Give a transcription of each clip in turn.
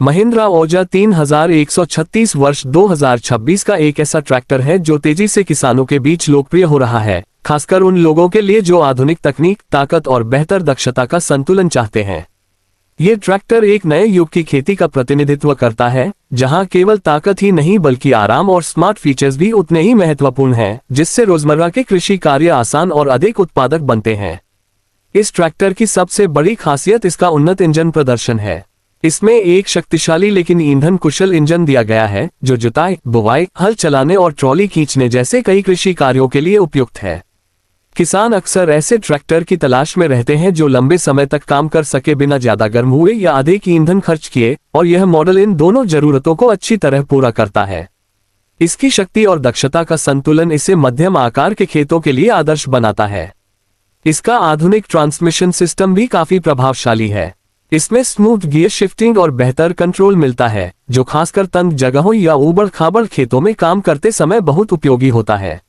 महिंद्रा ओजा 3136 वर्ष 2026 का एक ऐसा ट्रैक्टर है जो तेजी से किसानों के बीच लोकप्रिय हो रहा है, खासकर उन लोगों के लिए जो आधुनिक तकनीक, ताकत और बेहतर दक्षता का संतुलन चाहते हैं। ये ट्रैक्टर एक नए युग की खेती का प्रतिनिधित्व करता है, जहां केवल ताकत ही नहीं बल्कि आराम और स्मार्ट फीचर्स भी उतने ही महत्वपूर्ण हैं, जिससे रोजमर्रा के कृषि कार्य आसान और अधिक उत्पादक बनते हैं। इस ट्रैक्टर की सबसे बड़ी खासियत इसका उन्नत इंजन प्रदर्शन है। इसमें एक शक्तिशाली लेकिन ईंधन कुशल इंजन दिया गया है, जो जुताई, बुवाई, हल चलाने और ट्रॉली खींचने जैसे कई कृषि कार्यों के लिए उपयुक्त है। किसान अक्सर ऐसे ट्रैक्टर की तलाश में रहते हैं जो लंबे समय तक काम कर सके बिना ज्यादा गर्म हुए या अधिक ईंधन खर्च किए, और यह मॉडल इन दोनों जरूरतों को अच्छी तरह पूरा करता है। इसकी शक्ति और दक्षता का संतुलन इसे मध्यम आकार के खेतों के लिए आदर्श बनाता है। इसका आधुनिक ट्रांसमिशन सिस्टम भी काफी प्रभावशाली है। इसमें स्मूथ गियर शिफ्टिंग और बेहतर कंट्रोल मिलता है, जो खासकर तंग जगहों या ऊबड़-खाबड़ खेतों में काम करते समय बहुत उपयोगी होता है।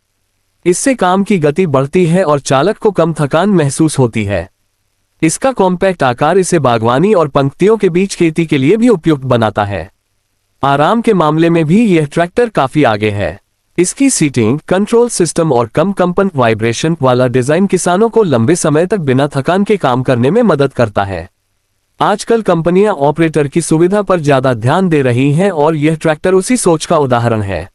इससे काम की गति बढ़ती है और चालक को कम थकान महसूस होती है। इसका कॉम्पैक्ट आकार इसे बागवानी और पंक्तियों के बीच खेती के लिए भी उपयुक्त बनाता है। आराम के मामले में भी यह ट्रैक्टर काफी आगे है। इसकी सीटिंग, कंट्रोल सिस्टम और कम कंपन वाइब्रेशन वाला डिजाइन किसानों को लंबे समय तक बिना थकान के काम करने में मदद करता है। आजकल कंपनियां ऑपरेटर की सुविधा पर ज्यादा ध्यान दे रही हैं और यह ट्रैक्टर उसी सोच का उदाहरण है।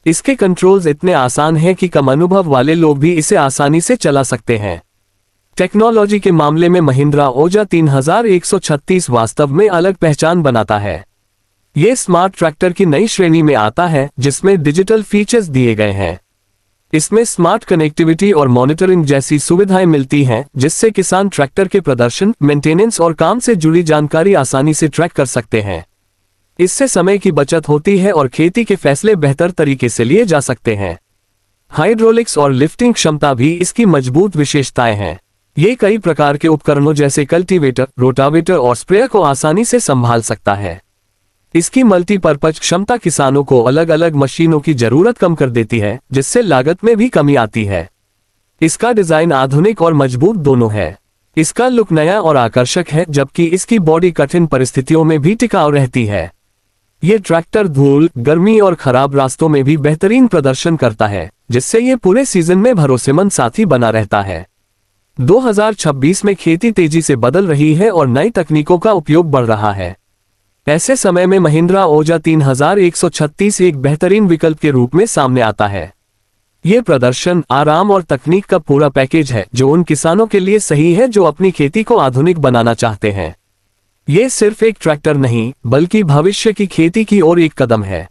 इसके कंट्रोल्स इतने आसान हैं कि कम अनुभव वाले लोग भी इसे आसानी से चला सकते हैं। टेक्नोलॉजी के मामले में महिंद्रा ओजा 3136 वास्तव में अलग पहचान बनाता है। ये स्मार्ट ट्रैक्टर की नई श्रेणी में आता है, जिसमें डिजिटल फीचर्स दिए गए हैं। इसमें स्मार्ट कनेक्टिविटी और मॉनिटरिंग जैसी सुविधाएं मिलती हैं, जिससे किसान ट्रैक्टर के प्रदर्शन, मेंटेनेंस और काम से जुड़ी जानकारी आसानी से ट्रैक कर सकते हैं। इससे समय की बचत होती है और खेती के फैसले बेहतर तरीके से लिए जा सकते हैं। हाइड्रोलिक्स और लिफ्टिंग क्षमता भी इसकी मजबूत विशेषताएं हैं। ये कई प्रकार के उपकरणों जैसे कल्टीवेटर, रोटावेटर और स्प्रेयर को आसानी से संभाल सकता है। इसकी मल्टीपर्पज क्षमता किसानों को अलग अलग मशीनों की जरूरत कम कर देती है, जिससे लागत में भी कमी आती है। इसका डिजाइन आधुनिक और मजबूत दोनों है। इसका लुक नया और आकर्षक है, जबकि इसकी बॉडी कठिन परिस्थितियों में भी टिकाऊ रहती है। ये ट्रैक्टर धूल, गर्मी और खराब रास्तों में भी बेहतरीन प्रदर्शन करता है, जिससे ये पूरे सीजन में भरोसेमंद साथी बना रहता है। 2026 में खेती तेजी से बदल रही है और नई तकनीकों का उपयोग बढ़ रहा है। ऐसे समय में महिंद्रा ओजा 3136 एक बेहतरीन विकल्प के रूप में सामने आता है। ये प्रदर्शन, आराम और तकनीक का पूरा पैकेज है, जो उन किसानों के लिए सही है जो अपनी खेती को आधुनिक बनाना चाहते हैं। ये सिर्फ एक ट्रैक्टर नहीं, बल्कि भविष्य की खेती की ओर एक कदम है।